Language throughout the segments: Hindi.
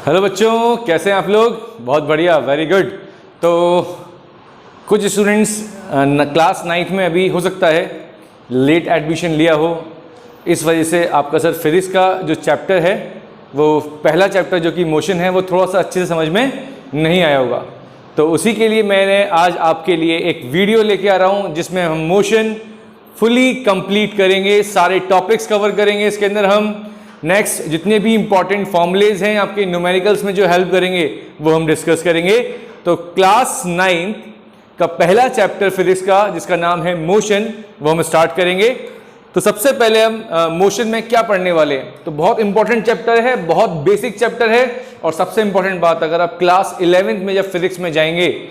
हेलो बच्चों, कैसे हैं आप लोग? बहुत बढ़िया, वेरी गुड। तो कुछ स्टूडेंट्स क्लास 9th में अभी हो सकता है लेट एडमिशन लिया हो, इस वजह से आपका सर फिजिक्स का जो चैप्टर है वो पहला चैप्टर जो कि मोशन है वो थोड़ा सा अच्छे से समझ में नहीं आया होगा। तो उसी के लिए मैंने आज आपके लिए एक वीडियो लेके आ रहा हूँ जिसमें हम मोशन फुली कंप्लीट करेंगे, सारे टॉपिक्स कवर करेंगे। इसके अंदर हम नेक्स्ट जितने भी इंपॉर्टेंट फॉर्मूलेज हैं आपके न्यूमेरिकल्स में जो हेल्प करेंगे वो हम डिस्कस करेंगे। तो क्लास 9 का पहला चैप्टर फिजिक्स का जिसका नाम है मोशन वो हम स्टार्ट करेंगे। तो सबसे पहले हम मोशन में क्या पढ़ने वाले हैं, तो बहुत इंपॉर्टेंट चैप्टर है, बहुत बेसिक चैप्टर है। और सबसे इंपॉर्टेंट बात, अगर आप क्लास 11th में जब फिजिक्स में जाएंगे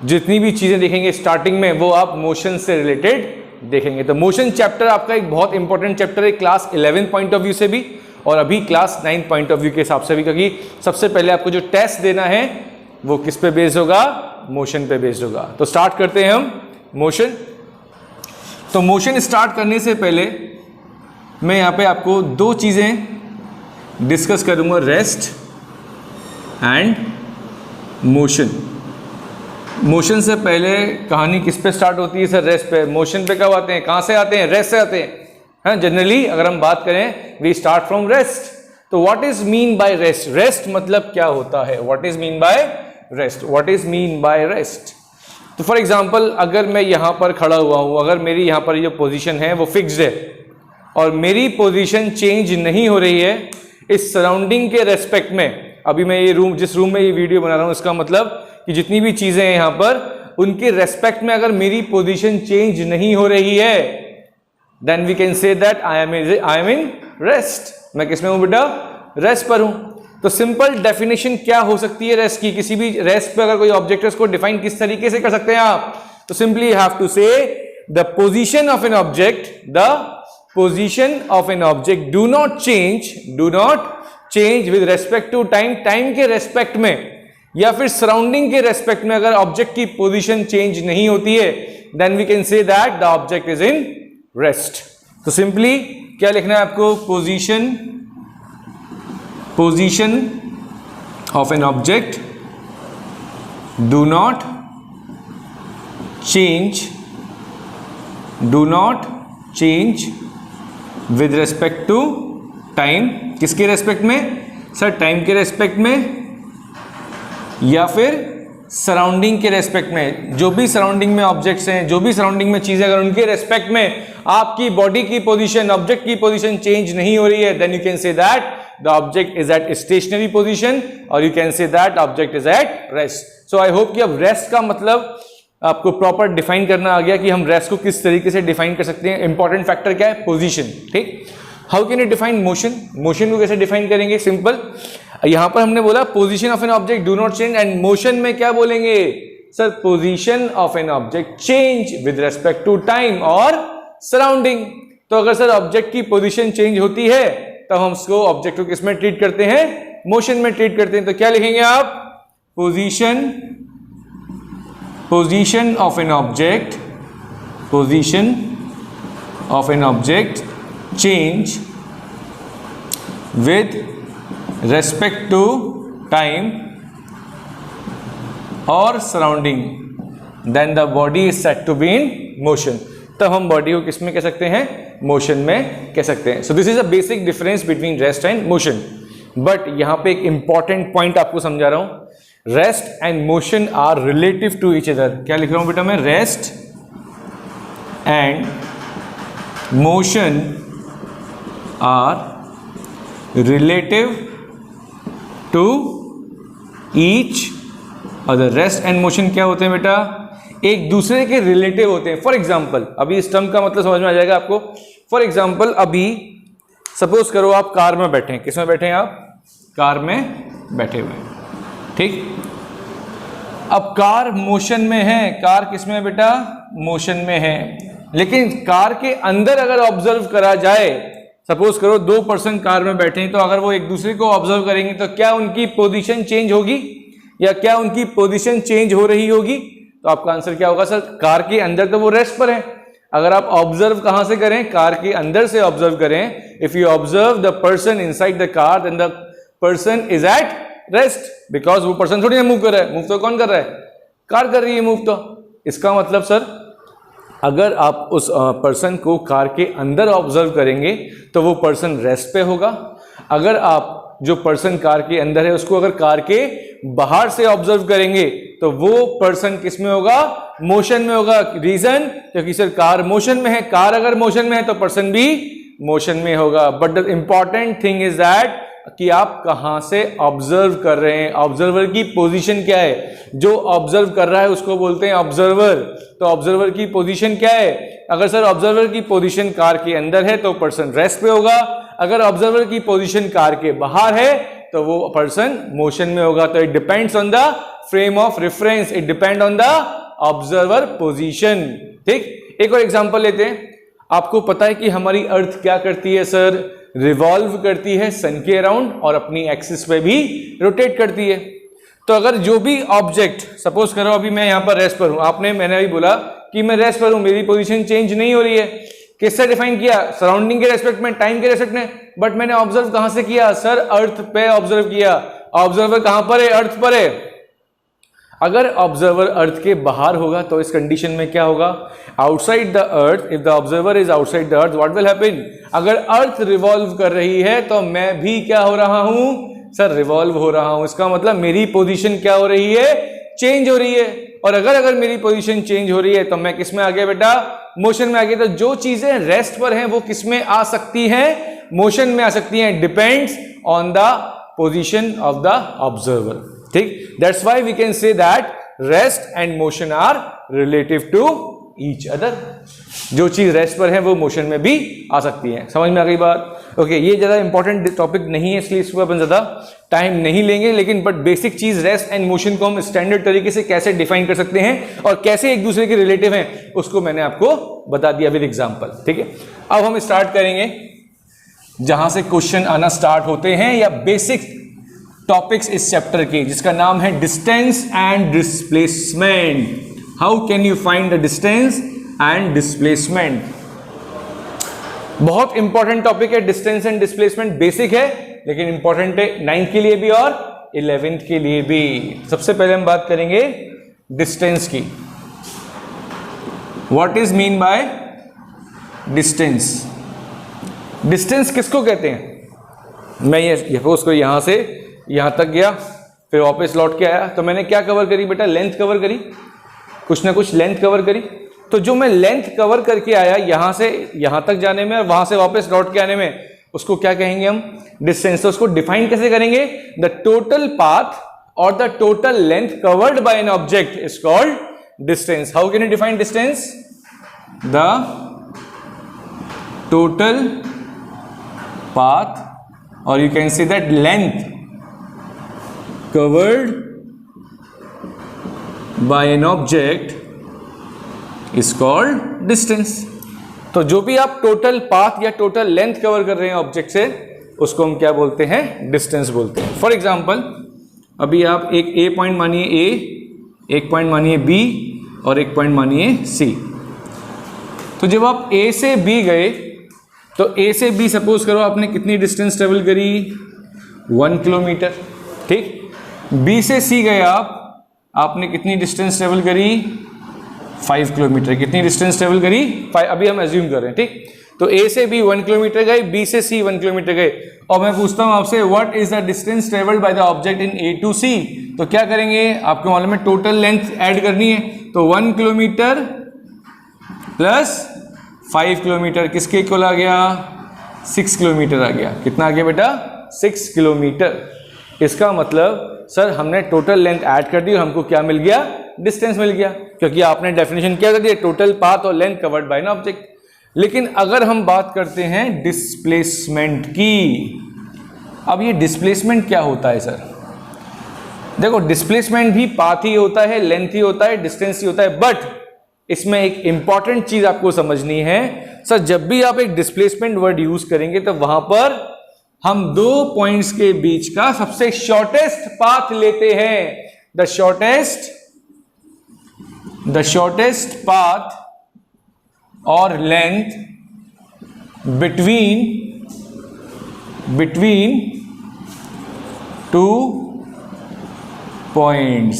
जितनी भी चीजें देखेंगे स्टार्टिंग में वो आप मोशन से रिलेटेड देखेंगे। तो मोशन चैप्टर आपका एक बहुत इंपॉर्टेंट चैप्टर है क्लास 11 पॉइंट ऑफ व्यू से भी और अभी क्लास 9 पॉइंट ऑफ व्यू के हिसाब से भी, क्योंकि सबसे पहले आपको जो टेस्ट देना है वो किस पे बेस्ड होगा? मोशन पे बेस्ड होगा। तो स्टार्ट करते हैं हम मोशन। तो मोशन स्टार्ट करने से पहले मैं यहाँ पे आपको दो चीजें डिस्कस करूंगा, रेस्ट एंड मोशन। मोशन से पहले कहानी किस पे स्टार्ट होती है सर? रेस्ट पे। मोशन पे कब आते हैं, कहां से आते हैं? रेस्ट से आते हैं। हाँ, जनरली अगर हम बात करें वी स्टार्ट फ्रॉम रेस्ट। तो what is mean by rest? Rest मतलब क्या होता है? What is mean by rest? What is mean by rest? तो फॉर एग्जांपल अगर मैं यहां पर खड़ा हुआ हूं, अगर मेरी यहां पर जो पोजीशन है वो फिक्स्ड है और मेरी पोजीशन चेंज नहीं हो रही है इस सराउंडिंग के रेस्पेक्ट में। अभी मैं ये जिस रूम में ये वीडियो बना रहा हूं इसका मतलब कि जितनी भी चीजें हैं यहां पर उनके रेस्पेक्ट में अगर मेरी पोजीशन चेंज नहीं हो रही है then we can say that I am in rest. मैं किसमें हूं बेटा? रेस्ट पर हूं। तो सिंपल डेफिनेशन क्या हो सकती है रेस्ट की? किसी भी रेस्ट पे अगर कोई ऑब्जेक्ट है उसको डिफाइन किस तरीके से कर सकते हैं आप? तो simply you have to say the position of an object do not change with respect to time. Time के रेस्पेक्ट में या फिर सराउंडिंग के रेस्पेक्ट में अगर ऑब्जेक्ट की पोजीशन चेंज नहीं होती है then we can say that the object is in rest. तो सिंपली क्या लिखना है आपको? Position of an object do not change with respect to time. किसके रेस्पेक्ट में सर? टाइम के रेस्पेक्ट में या फिर सराउंडिंग के रेस्पेक्ट में। जो भी सराउंडिंग में ऑब्जेक्ट्स हैं, जो भी सराउंडिंग में चीजें, अगर उनके रेस्पेक्ट में आपकी बॉडी की पोजीशन, ऑब्जेक्ट की पोजीशन चेंज नहीं हो रही है then you can say that the object is at stationary position और you can say that object is at rest. So I hope कि अब रेस्ट का मतलब आपको प्रॉपर डिफाइन करना आ गया कि हम रेस्ट को किस तरीके से डिफाइन कर सकते हैं। इंपॉर्टेंट फैक्टर क्या है? पोजीशन। ठीक। How can you define motion? Motion को कैसे डिफाइन करेंगे? सिंपल, यहां पर हमने बोला position of an object do not change, and motion में क्या बोलेंगे sir? Position of an object change with respect to time और सराउंडिंग। तो अगर सर ऑब्जेक्ट की पोजीशन चेंज होती है तब हम उसको ऑब्जेक्ट को किसमें ट्रीट करते हैं? मोशन में ट्रीट करते हैं। तो क्या लिखेंगे आप? Position of an object change with respect to time और surrounding then the body is said to be in motion। तब हम बॉडी को किस में कह सकते हैं? मोशन में कह सकते हैं। So this is a basic difference between rest and motion. But यहां पे एक इंपॉर्टेंट पॉइंट आपको समझा रहा हूं, rest and motion are relative to each other. क्या लिख रहा हूं बेटा मैं? Rest and motion are relative to each other. Rest and motion क्या होते हैं बेटा? एक दूसरे के रिलेटिव होते हैं। फॉर एग्जाम्पल, अभी इस टर्म का मतलब समझ में आ जाएगा आपको। फॉर एग्जाम्पल, अभी सपोज करो आप कार में बैठे हैं। किस में बैठे हैं आप? कार में बैठे हुए हैं। ठीक। अब कार मोशन में है। कार किस में है बेटा? मोशन में है। लेकिन कार के अंदर अगर ऑब्जर्व करा जाए, सपोज करो 2 पर्सन कार में बैठे हैं, तो अगर वो एक दूसरे को ऑब्जर्व करेंगे तो क्या उनकी पोजीशन चेंज होगी या क्या उनकी पोजीशन चेंज हो रही होगी? तो आपका आंसर क्या होगा सर? कार के अंदर तो वो रेस्ट पर है, अगर आप ऑब्जर्व कहां से करें, कार के अंदर से ऑब्जर्व करें, if you observe the person inside the car then the person is at rest, because वो पर्सन थोड़ी ना मूव कर रहा है, मूव तो कौन कर रहा है, कार कर रही है मूव। तो इसका मतलब सर अगर आप उस पर्सन को कार के अंदर ऑब्जर्व करेंगे तो वो पर्सन रेस्ट पे होगा। अगर आप जो पर्सन कार के अंदर है उसको अगर कार के बाहर से ऑब्जर्व करेंगे तो वो पर्सन किस में होगा, मोशन में होगा। रीजन, क्योंकि सर कार मोशन में है, कार अगर मोशन में है तो पर्सन भी मोशन में होगा। But the important thing is that कि आप कहां से ऑब्जर्व कर रहे हैं, ऑब्जर्वर की पोजीशन क्या है। जो ऑब्जर्व कर रहा है उसको बोलते हैं ऑब्जर्वर। तो ऑब्जर्वर की पोजीशन क्या है, अगर सर ऑब्जर्वर की पोजीशन कार के अंदर है तो पर्सन रेस्ट पे होगा, अगर ऑब्जर्वर की पोजीशन कार के बाहर है तो वो पर्सन मोशन में होगा। तो it depends on the frame of reference, it depend on the observer position. ठीक, एक और एग्जांपल लेते हैं। आपको पता है कि हमारी अर्थ क्या करती है सर, रिवॉल्व करती है सन के अराउंड और अपनी एक्सिस पे भी रोटेट करती है। तो अगर जो भी ऑब्जेक्ट, सपोज करो अभी मैं यहां पर रेस्ट पर हूं, मैंने अभी बोला कि मैं रेस्ट पर हूं, मेरी पोजीशन चेंज नहीं हो रही है। किससे डिफाइन किया, सराउंडिंग के रेस्पेक्ट में, टाइम के रेस्पेक्ट में। बट मैंने ऑब्जर्व कहां से किया सर, अर्थ पे ऑब्जर्व किया। ऑब्जर्वर कहां पर है, अर्थ पर है। अगर ऑब्जर्वर अर्थ के बाहर होगा तो इस कंडीशन में क्या होगा, outside the earth, if the observer is outside the earth, what will happen. अगर अर्थ रिवॉल्व कर रही है तो मैं भी क्या हो रहा हूं सर, रिवॉल्व हो रहा हूं। इसका मतलब मेरी पोजीशन क्या हो रही है, चेंज हो रही है। और अगर मेरी पोजीशन चेंज हो रही है तो मैं किस में आ गया बेटा, मोशन में आ गया। तो जो चीजें रेस्ट पर हैं वो किस में आ सकती हैं, मोशन में आ सकती हैं। Depends on the position of the observer. ठीक, that's why we can say that rest and motion are relative to each other. जो चीज रेस्ट पर है वो मोशन में भी आ सकती है। समझ में आ गई बात। ओके, ये ज्यादा इंपॉर्टेंट टॉपिक नहीं है इसलिए इसको अपन ज्यादा टाइम नहीं लेंगे, लेकिन बट बेसिक चीज रेस्ट एंड मोशन को हम स्टैंडर्ड तरीके से कैसे डिफाइन कर सकते हैं और कैसे एक दूसरे के रिलेटिव हैं उसको मैंने आपको बता दिया विद एग्जांपल। ठीक है, अब हम स्टार्ट करेंगे जहां से क्वेश्चन आना स्टार्ट होते हैं या बेसिक टॉपिक्स इस चैप्टर के, जिसका नाम है distance and displacement. How can you find the distance and displacement. बहुत इंपॉर्टेंट टॉपिक है डिस्टेंस एंड डिस्प्लेसमेंट। बेसिक है लेकिन इंपॉर्टेंट है 9th के लिए भी और 11th के लिए भी। सबसे पहले हम बात करेंगे डिस्टेंस की। What is mean by distance. Distance किसको कहते हैं। मैं ये सपोज को यहां से यहां तक गया, फिर वापस लौट के आया, तो मैंने क्या कवर करी बेटा, लेंथ कवर करी, कुछ ना कुछ लेंथ कवर करी। तो जो मैं लेंथ कवर करके आया यहां से यहां तक जाने में और वहां से वापस लौट के आने में, उसको क्या कहेंगे हम, डिस्टेंस। तो उसको डिफाइन कैसे करेंगे, द टोटल पाथ और the total length covered by an object is called distance. How can you define distance, the total path और you can see that length covered by an object is called distance। तो जो भी आप टोटल पाथ या टोटल लेंथ कवर कर रहे हैं ऑब्जेक्ट से, उसको हम क्या बोलते हैं, डिस्टेंस बोलते हैं। फॉर एग्जांपल अभी आप एक ए पॉइंट मानिए ए, एक पॉइंट मानिए बी और एक पॉइंट मानिए सी। तो जब आप ए से बी गए तो ए से बी सपोज करो आपने कितनी डिस्टेंस ट्रेवल करी, 1 किलोमीटर। ठीक, बी से सी गए आपने कितनी डिस्टेंस ट्रेवल करी, 5 किलोमीटर। कितनी डिस्टेंस ट्रेवल करी, 5। अभी हम एज्यूम कर रहे हैं। ठीक, तो ए से बी 1 किलोमीटर गए, बी से सी 1 किलोमीटर गए। और मैं पूछता हूं आपसे what is the distance travelled by the object in A to C. तो क्या करेंगे, आपको मालूम है टोटल लेंथ ऐड करनी है। तो 1 किलोमीटर प्लस 5 किलोमीटर किसके इक्वल आ गया, 6 किलोमीटर आ गया। कितना आ गया बेटा, 6 किलोमीटर। इसका मतलब सर हमने टोटल लेंथ ऐड कर दी और हमको क्या मिल गया, डिस्टेंस मिल गया, क्योंकि आपने डेफिनेशन क्या कर दिया, टोटल पाथ और length covered by an object. लेकिन अगर हम बात करते हैं डिस्प्लेसमेंट की, अब ये डिस्प्लेसमेंट क्या होता है सर। देखो डिस्प्लेसमेंट भी पाथ ही होता है, लेंथ ही होता है, डिस्टेंस ही होता है। बट इसमें एक इंपॉर्टेंट चीज आपको समझनी है सर, जब भी आप एक डिस्प्लेसमेंट वर्ड यूज करेंगे तो वहां पर हम 2 पॉइंट्स के बीच का सबसे शॉर्टेस्ट पाथ लेते हैं। द शॉर्टेस्ट पाथ और लेंथ बिटवीन 2 पॉइंट्स।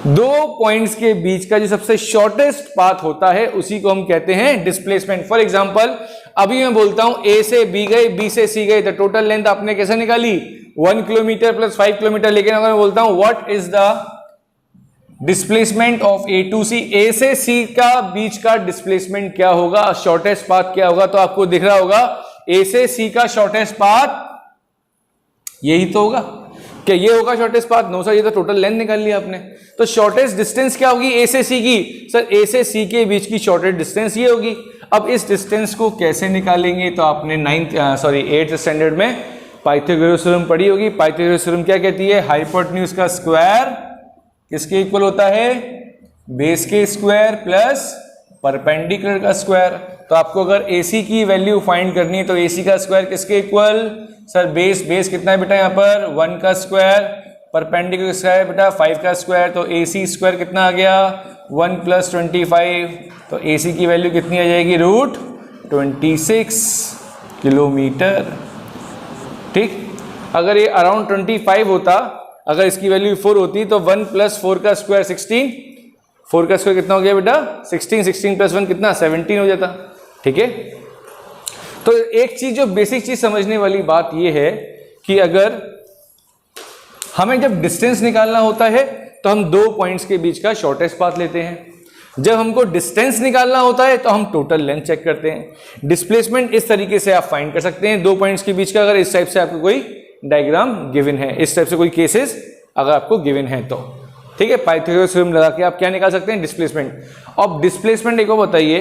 दो पॉइंट्स के बीच का जो सबसे शॉर्टेस्ट पाथ होता है उसी को हम कहते हैं डिस्प्लेसमेंट। फॉर एग्जांपल अभी मैं बोलता हूं ए से बी गए, बी से सी गए, तो टोटल लेंथ आपने कैसे निकाली 1 किलोमीटर प्लस 5 किलोमीटर। लेकिन अगर मैं बोलता हूं what is the displacement of A to C, A से सी का बीच का डिस्प्लेसमेंट क्या होगा, शॉर्टेस्ट पाथ क्या होगा, तो आपको दिख रहा होगा ए से सी का शॉर्टेस्ट पाथ यही तो होगा। क्या ये होगा शॉर्टेस्ट पाथ? नो सर, ये तो टोटल लेंथ निकाल लिया आपने। तो शॉर्टेस्ट डिस्टेंस क्या होगी ए से सी की? सर ए से सी के बीच की शॉर्टेस्ट डिस्टेंस ये होगी। अब इस डिस्टेंस को कैसे निकालेंगे? तो आपने 8th स्टैंडर्ड में पाइथागोरस थ्योरम पढ़ी होगी। पाइथागोरस थ्योरम क्या कहती है? हाइपोटेन्यूज का स्क्वायर किसके इक्वल होता है? बेस के स्क्वायर प्लस परपेंडिकुलर का स्क्वायर। तो आपको अगर AC की वैल्यू फाइंड करनी है तो AC का स्क्वायर किसके इक्वल? सर बेस कितना है बेटा यहाँ पर? 1 का स्क्वायर, परपेंडिकुलर स्क्वायर बेटा 5 का स्क्वायर। तो AC स्क्वायर कितना आ गया? 1 + 25। तो AC की वैल्यू कितनी आ जाएगी? √26 किलोमीटर। ठीक, अगर ये अराउंड 25 होता, अगर इसकी वैल्यू 4 होती तो 1 + 4 का स्क्वायर 16, 4 का स्क्वायर कितना हो गया बेटा? 16, 16 + 1 कितना? 17 हो जाता। ठीक है, तो एक चीज जो बेसिक चीज समझने वाली बात यह है कि अगर हमें जब डिस्टेंस निकालना होता है तो हम दो पॉइंट्स के बीच का शॉर्टेस्ट पाथ लेते हैं। जब हमको डिस्टेंस निकालना होता है तो हम टोटल लेंथ चेक करते हैं। डिस्प्लेसमेंट इस तरीके से आप फाइंड कर सकते हैं दो पॉइंट्स के बीच का, अगर इस टाइप से आपको कोई डायग्राम गिवन है, इस टाइप से कोई केसेस अगर आपको गिवन है तो। ठीक है, पाइथागोरस थ्योरम लगा के आप क्या निकाल सकते हैं? डिस्प्लेसमेंट। अब डिस्प्लेसमेंट एक और बताइए,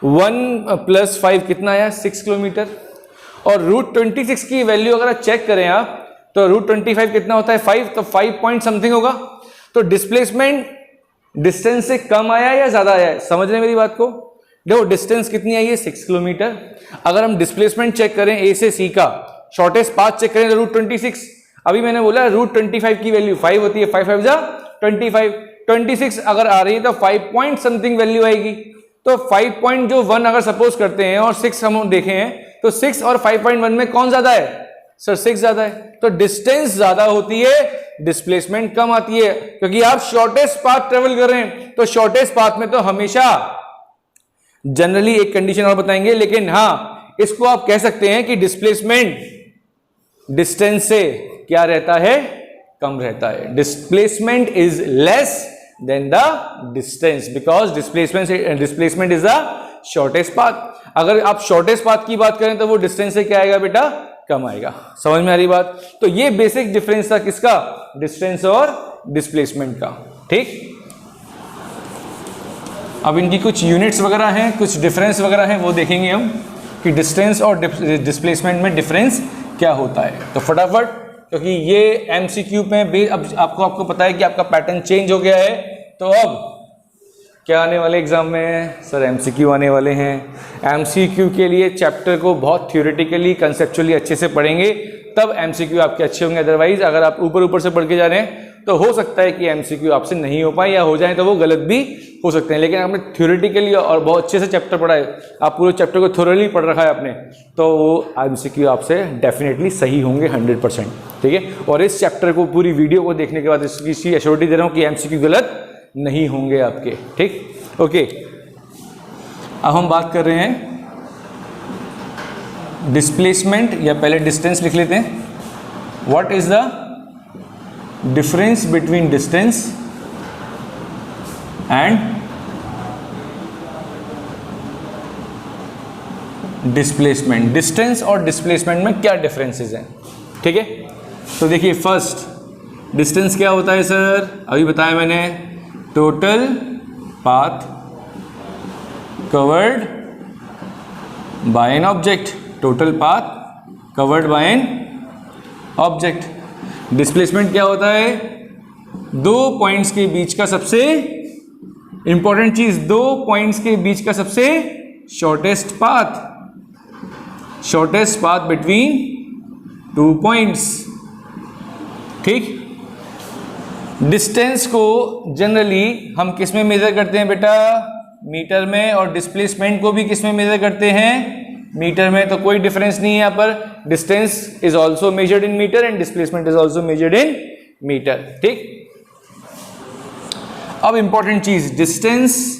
1 + 5 कितना आया? 6 किलोमीटर। और √26 की वैल्यू अगर आप चेक करें आप तो √25 कितना होता है? 5। तो 5 पॉइंट समथिंग होगा। तो डिस्प्लेसमेंट डिस्टेंस से कम आया या ज्यादा आया है? समझ रहे हैं मेरी बात को? देखो डिस्टेंस कितनी आई है? 6 किलोमीटर। अगर हम डिस्प्लेसमेंट चेक करें ए से सी का, शॉर्टेस्ट पाथ चेक करें तो √26। अभी मैंने बोला √25 की वैल्यू 5 होती है, 5 5 जा 25, 26 अगर आ रही है तो 5 पॉइंट समथिंग वैल्यू आएगी। तो 5 पॉइंट जो 1 अगर सपोज करते हैं और 6 हम देखें हैं तो 6 और 5.1 में कौन ज्यादा है? सर 6 ज्यादा है। तो डिस्टेंस ज्यादा होती है, डिस्प्लेसमेंट कम आती है, क्योंकि आप शॉर्टेस्ट पाथ ट्रेवल कर रहे हैं। तो शॉर्टेस्ट पाथ में तो हमेशा जनरली एक कंडीशन और बताएंगे, लेकिन हाँ इसको आप कह सकते हैं कि डिस्प्लेसमेंट डिस्टेंस से क्या रहता है? कम रहता है। Displacement is less than the distance because displacement is the shortest path. अगर आप शॉर्टेस्ट पाथ की बात करें तो वो डिस्टेंस से क्या आएगा बेटा? कम आएगा। समझ में आ रही बात? तो ये बेसिक डिफरेंस था किसका? डिस्टेंस और डिस्प्लेसमेंट का। ठीक, अब इनकी कुछ यूनिट्स वगैरह हैं, कुछ डिफरेंस वगैरह हैं, वो देखेंगे हम कि डिस्टेंस और डिस्प्लेसमेंट में डिफरेंस क्या होता है। तो फटाफट, क्योंकि ये एमसीक्यू में अब आपको पता है कि आपका पैटर्न चेंज हो गया है, तो अब क्या आने वाले एग्जाम में? सर एमसीक्यू आने वाले हैं। एमसीक्यू के लिए चैप्टर को बहुत थ्योरेटिकली कंसेप्चुअली अच्छे से पढ़ेंगे, तब एमसीक्यू आपके अच्छे होंगे। अदरवाइज अगर आप ऊपर से पढ़ के जा रहे हैं तो हो सकता है कि एमसीक्यू आपसे नहीं हो पाए, या हो जाए तो वो गलत भी हो सकते हैं। लेकिन आपने थ्योरेटिकली और बहुत अच्छे से चैप्टर पढ़ा है, आप पूरे चैप्टर को थोरली पढ़ रखा है आपने, तो वो एमसीक्यू आपसे डेफिनेटली सही होंगे 100%। ठीक है, और इस चैप्टर को पूरी वीडियो को देखने के बाद इसकी एश्योरिटी दे रहा हूँ कि एमसीक्यू गलत नहीं होंगे आपके। ठीक, ओके। अब हम बात कर रहे हैं डिस्प्लेसमेंट, या पहले डिस्टेंस लिख लेते हैं। What is the difference between distance and displacement? Distance और डिस्प्लेसमेंट में क्या डिफरेंसेस हैं? ठीक है, तो देखिए फर्स्ट डिस्टेंस क्या होता है सर? अभी बताया मैंने, total path covered by an object. Total path covered by an object. Displacement क्या होता है? दो पॉइंट्स के बीच का सबसे इंपॉर्टेंट चीज, दो पॉइंट्स के बीच का सबसे शॉर्टेस्ट पाथ बिटवीन 2 पॉइंट्स। ठीक, डिस्टेंस को जनरली हम किस में मेजर करते हैं बेटा? मीटर में। और डिस्प्लेसमेंट को भी किस में मेजर करते हैं? मीटर में। तो कोई डिफरेंस नहीं है यहाँ पर। Distance is also measured in metre and displacement is also measured in metre. ठीक, अब इंपॉर्टेंट चीज, डिस्टेंस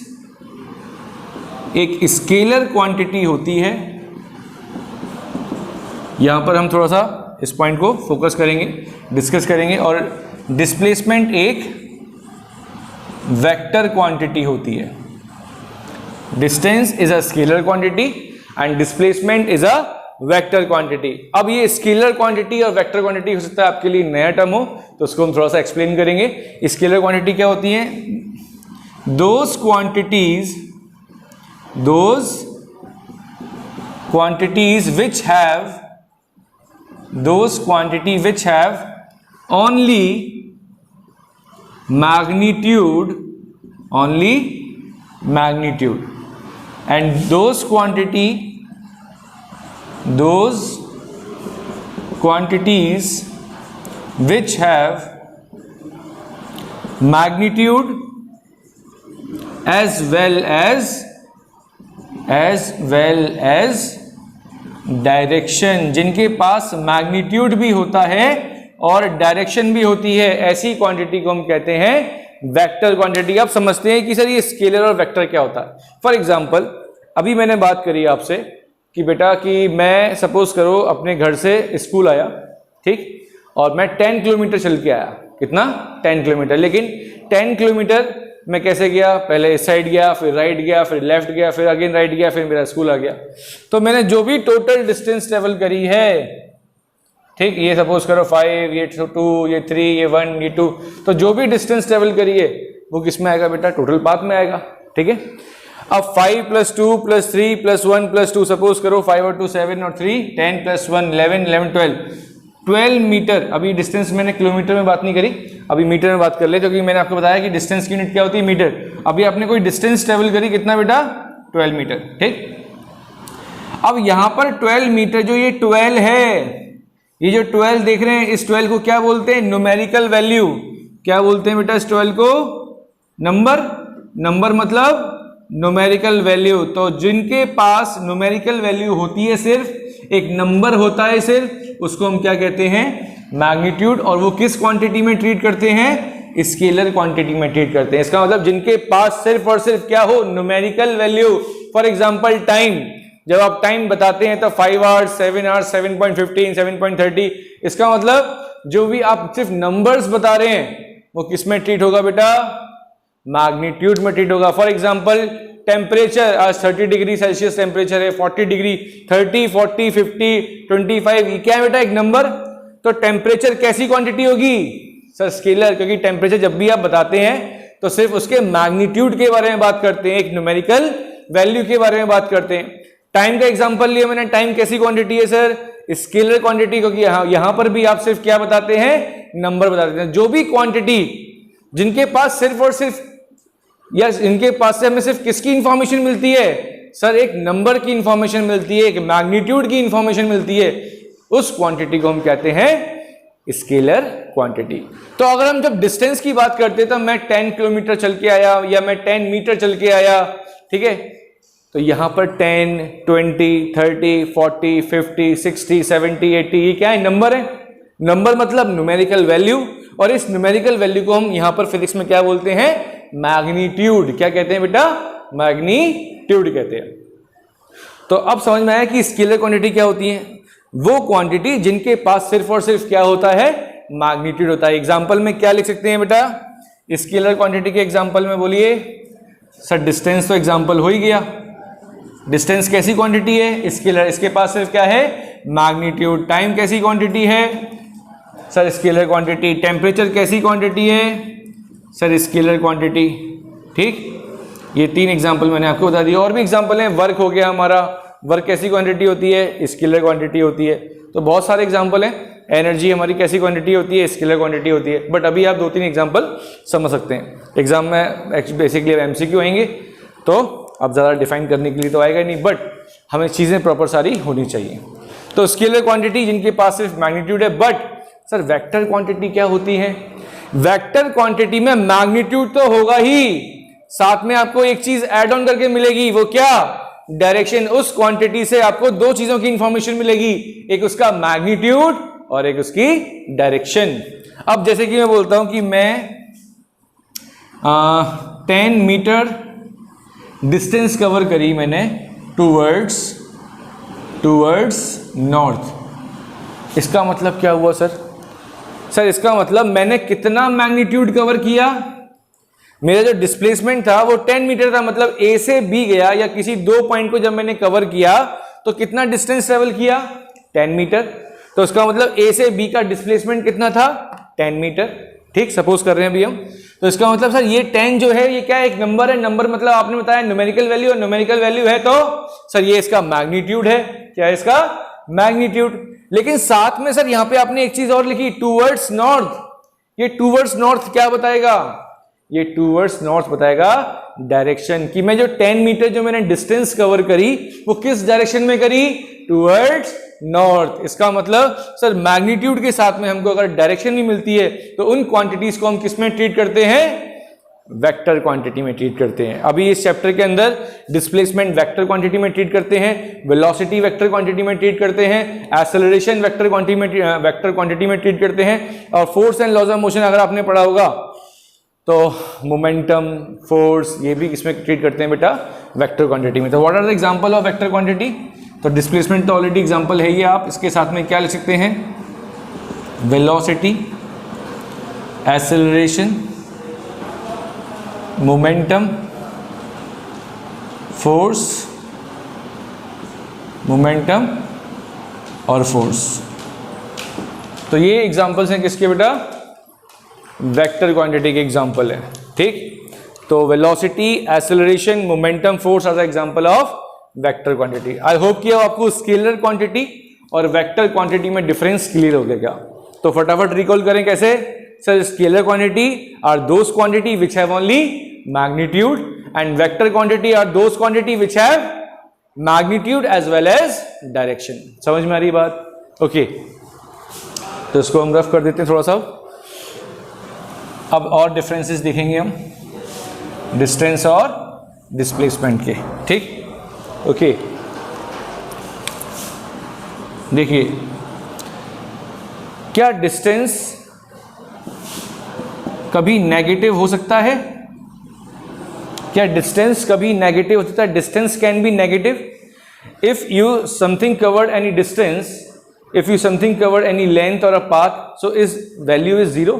एक स्केलर क्वांटिटी होती है। यहां पर हम थोड़ा सा इस पॉइंट को फोकस करेंगे, डिस्कस करेंगे। और डिस्प्लेसमेंट एक वेक्टर क्वांटिटी होती है। Distance is a scalar quantity and displacement is a vector quantity. अब ये स्केलर क्वांटिटी और वेक्टर क्वांटिटी हो सकता है आपके लिए नया टर्म हो, तो उसको हम थोड़ा सा एक्सप्लेन करेंगे। स्केलर क्वांटिटी क्या होती है? Those quantities which have only magnitude and those quantities which have magnitude as well as direction, जिनके पास मैग्नीट्यूड भी होता है और डायरेक्शन भी होती है, ऐसी क्वांटिटी को हम कहते हैं वेक्टर क्वांटिटी। आप समझते हैं कि सर ये स्केलर और वेक्टर क्या होता है। फॉर एग्जांपल, अभी मैंने बात करी आपसे कि बेटा कि मैं सपोज करो अपने घर से स्कूल आया, ठीक, और मैं 10 किलोमीटर चल के आया। कितना? 10 किलोमीटर। लेकिन 10 किलोमीटर मैं कैसे गया? पहले इस साइड गया, फिर राइट गया, फिर लेफ्ट गया, फिर अगेन राइट गया, फिर मेरा स्कूल आ गया। तो मैंने जो भी टोटल डिस्टेंस ट्रेवल करी है, ठीक, ये सपोज करो 5, ये 2, ये 3, ये 1, ये 2, तो जो भी डिस्टेंस ट्रेवल करी है वो किस में आएगा बेटा? टोटल पाथ में आएगा। ठीक है, अब 5 + 2 + 3 + 1 + 2, सपोज करो 5 और 2 7 और 3 10 + 1 11 11 12 मीटर। अभी डिस्टेंस मैंने किलोमीटर में बात नहीं करी, अभी मीटर में बात कर ले, क्योंकि मैंने आपको बताया कि डिस्टेंस की यूनिट क्या होती है? मीटर। अभी आपने कोई डिस्टेंस ट्रेवल करी, कितना बेटा? 12 मीटर। ठीक, अब यहां पर 12 मीटर, जो ये 12 है, ये जो 12 देख रहे हैं, इस 12 को क्या बोलते हैं? Numerical value. क्या बोलते हैं बेटा इस 12 को? नंबर मतलब न्यूमेरिकल वैल्यू। तो जिनके पास न्यूमेरिकल वैल्यू होती है, सिर्फ एक नंबर होता है सिर्फ, उसको हम क्या कहते हैं? मैग्नीट्यूड। और वो किस क्वांटिटी में ट्रीट करते हैं? स्केलर क्वांटिटी में ट्रीट करते हैं। इसका मतलब जिनके पास सिर्फ और सिर्फ क्या हो? Numerical value. For example time, जब आप टाइम बताते हैं तो 5 आवर्स, 7 आवर्स, 7.15, 7.30, इसका मतलब जो भी आप सिर्फ नंबर्स बता रहे हैं वो किस में ट्रीट होगा बेटा? मैग्नीट्यूड में ट्रीट होगा। फॉर एग्जांपल टेम्परेचर, आज 30 डिग्री सेल्सियस टेम्परेचर है, 40 डिग्री, 30, 40, 50, 25, ये क्या है बेटा? एक नंबर। तो टेम्परेचर कैसी क्वांटिटी होगी? सर स्केलर, क्योंकि टेम्परेचर जब भी आप बताते हैं तो सिर्फ उसके मैग्नीट्यूड के बारे में बात करते हैं, एक न्यूमेरिकल वैल्यू के बारे में बात करते हैं। टाइम का एग्जांपल लिया मैंने, टाइम कैसी क्वांटिटी है सर? स्केलर क्वांटिटी, क्योंकि यहां पर भी आप सिर्फ क्या बताते हैं? नंबर बताते हैं। जो भी क्वांटिटी जिनके पास सिर्फ और सिर्फ, या इनके पास से हमें सिर्फ किसकी इंफॉर्मेशन मिलती है? सर एक नंबर की इंफॉर्मेशन मिलती है, एक मैग्नीट्यूड की इंफॉर्मेशन मिलती है, उस क्वांटिटी को हम कहते हैं स्केलर क्वांटिटी। तो अगर हम जब डिस्टेंस की बात करते हैं तो मैं 10 किलोमीटर चल के आया या मैं 10 मीटर चल के आया, ठीक है, तो यहां पर 10, 20, 30, 40, 50, 60, 70, 80, ये क्या है? नंबर है। नंबर मतलब न्यूमेरिकल वैल्यू, और इस न्यूमेरिकल वैल्यू को हम यहां पर फिजिक्स में क्या बोलते हैं? मैग्नीट्यूड। क्या कहते हैं बेटा? मैग्नीट्यूड कहते हैं। तो अब समझ में आया कि स्केलर क्वांटिटी क्या होती है? वो क्वांटिटी जिनके पास सिर्फ और सिर्फ क्या होता है? मैग्नीट्यूड होता है। एग्जांपल में क्या लिख सकते हैं बेटा? स्केलर क्वांटिटी के एग्जांपल में बोलिए। सर डिस्टेंस तो एग्जांपल हो ही गया। डिस्टेंस कैसी क्वांटिटी है? स्केलर, इसके पास सिर्फ क्या है? मैग्नीट्यूड। टाइम कैसी क्वांटिटी है? Sir scalar quantity. टेम्परेचर कैसी क्वांटिटी है? Sir scalar quantity. ठीक, ये 3 एग्जांपल मैंने आपको बता दिया। और भी एग्जांपल हैं। वर्क हो गया हमारा, वर्क कैसी क्वांटिटी होती है? स्केलर क्वांटिटी होती है। तो बहुत सारे एग्जांपल हैं। एनर्जी हमारी कैसी क्वांटिटी होती है? स्केलर क्वांटिटी होती है। बट अभी आप 2-3 एग्जांपल समझ सकते हैं। एग्जाम में बेसिकली MCQ आएंगे तो अब ज़्यादा डिफाइन करने के लिए तो आएगा नहीं, बट हमें चीज़ें प्रॉपर सारी होनी चाहिए। तो स्केलर क्वांटिटी जिनके पास सिर्फ मैग्नीट्यूड है। बट सर वेक्टर क्वांटिटी क्या होती है? वेक्टर क्वांटिटी में मैग्नीट्यूड तो होगा ही, साथ में आपको एक चीज ऐड ऑन करके मिलेगी। वो क्या? डायरेक्शन। उस क्वांटिटी से आपको 2 चीजों की इंफॉर्मेशन मिलेगी, एक उसका मैग्नीट्यूड और एक उसकी डायरेक्शन। अब जैसे कि मैं बोलता हूं कि मैं 10 मीटर डिस्टेंस कवर करी मैंने टूवर्ड्स नॉर्थ। इसका मतलब क्या हुआ सर इसका मतलब मैंने कितना मैग्नीट्यूड कवर किया। मेरा जो डिस्प्लेसमेंट था वो 10 मीटर था, मतलब ए से बी गया या किसी दो पॉइंट को जब मैंने कवर किया तो कितना डिस्टेंस ट्रेवल किया 10 मीटर। तो इसका मतलब ए से बी का डिस्प्लेसमेंट कितना था 10 मीटर। ठीक, सपोज कर रहे हैं अभी हम। तो इसका मतलब सर ये 10 जो है ये क्या एक नंबर है, नंबर मतलब आपने बताया न्यूमेरिकल वैल्यू, और न्यूमेरिकल वैल्यू है तो सर ये इसका मैग्नीट्यूड है। क्या है इसका मैग्नीट्यूड। लेकिन साथ में सर यहां पे आपने एक चीज और लिखी टूवर्ड्स नॉर्थ। ये टूवर्ड्स नॉर्थ क्या बताएगा, ये टूवर्ड्स नॉर्थ बताएगा डायरेक्शन, कि मैं जो 10 मीटर जो मैंने डिस्टेंस कवर करी वो किस डायरेक्शन में करी, टूवर्ड्स नॉर्थ। इसका मतलब सर मैग्नीट्यूड के साथ में हमको अगर डायरेक्शन भी मिलती है तो उन क्वांटिटीज को हम किस में ट्रीट करते हैं, वेक्टर क्वांटिटी में ट्रीट करते हैं। अभी इस चैप्टर के अंदर डिस्प्लेसमेंट वेक्टर क्वांटिटी में ट्रीट करते हैं, वेलोसिटी वेक्टर क्वांटिटी में ट्रीट करते हैं, एक्सेलरेशन वेक्टर क्वांटिटी में ट्रीट करते हैं, और force and laws of motion अगर आपने पढ़ा होगा तो मोमेंटम, फोर्स, ये भी इसमें ट्रीट करते हैं बेटा वेक्टर क्वांटिटी में। तो what are the example of vector quantity. तो डिस्प्लेसमेंट तो ऑलरेडी एग्जांपल है ये, आप इसके साथ में क्या लिख सकते हैं, velocity, acceleration, momentum, force, momentum और फोर्स। तो ये एग्जांपल्स हैं किसके बेटा, वेक्टर क्वांटिटी के एग्जांपल है। ठीक, तो velocity, acceleration, momentum, force are the example of vector quantity. I hope कि अब आपको स्केलर क्वांटिटी और वेक्टर क्वांटिटी में डिफरेंस क्लियर हो गया क्या। तो फटाफट रिकॉल करें कैसे। Sir scalar quantity are those quantity which have only magnitude, and vector quantity are those quantity which have magnitude as well as direction. समझ में आ रही बात, ओके। तो इसको हम रफ कर देते हैं थोड़ा सा। अब और डिफरेंसेस देखेंगे हम डिस्टेंस और डिस्प्लेसमेंट के। ठीक, ओके। देखिए, क्या डिस्टेंस कभी नेगेटिव हो सकता है, क्या डिस्टेंस कभी नेगेटिव हो सकता है। Distance can be negative if you something covered any distance, if you something covered any length और a path, so is value is zero.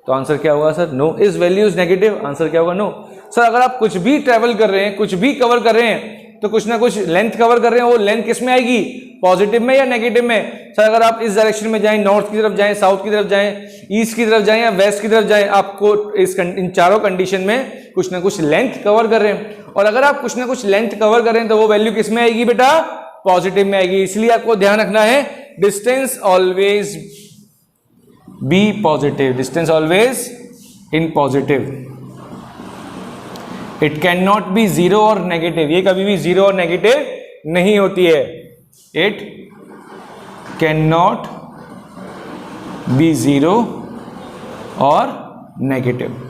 तो आंसर क्या होगा sir, no. Is value is negative, answer क्या होगा, नो। सर अगर आप कुछ भी ट्रेवल कर रहे हैं, कुछ भी कवर कर रहे हैं, तो कुछ ना कुछ लेंथ कवर कर रहे हैं, वो लेंथ किस में आएगी, पॉजिटिव में या नेगेटिव में। सर अगर आप इस डायरेक्शन में जाएं, नॉर्थ की तरफ जाएं, साउथ की तरफ जाएं, ईस्ट की तरफ जाएं या वेस्ट की तरफ जाएं, आपको इन चारों कंडीशन में कुछ ना कुछ लेंथ कवर कर रहे हैं। और अगर आप कुछ ना कुछ लेंथ कवर कर रहे हैं तो वो वैल्यू किस में आएगी बेटा, पॉजिटिव में आएगी। इसलिए आपको ध्यान रखना है distance always be positive, distance always in positive. It can not be zero और नेगेटिव, ये कभी भी जीरो और नेगेटिव नहीं होती है। It can not be zero और नेगेटिव।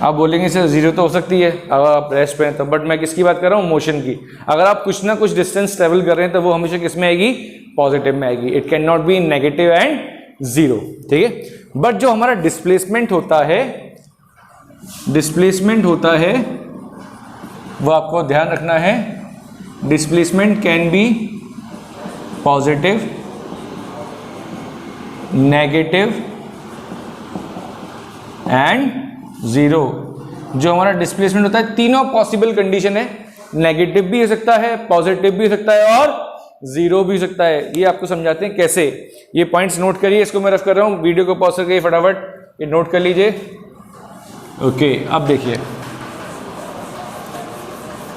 आप बोलेंगे सर जीरो तो हो सकती है अगर आप रेस्ट पे हैं तो, बट मैं किसकी बात कर रहा हूँ, मोशन की। अगर आप कुछ ना कुछ डिस्टेंस ट्रेवल कर रहे हैं तो वो हमेशा किस में आएगी, पॉजिटिव में आएगी। It can not be negative and zero, ठीक है। बट जो हमारा डिस्प्लेसमेंट होता है, डिस्प्लेसमेंट होता है वो आपको ध्यान रखना है, displacement can be positive, negative and zero. जो हमारा डिस्प्लेसमेंट होता है तीनों पॉसिबल कंडीशन है, नेगेटिव भी हो सकता है, पॉजिटिव भी हो सकता है और जीरो भी हो सकता है। ये आपको समझाते हैं कैसे। ये पॉइंट्स नोट करिए, इसको मैं रफ कर रहा हूं, वीडियो को पॉज करके फटाफट ये नोट कर लीजिए। ओके, अब देखिए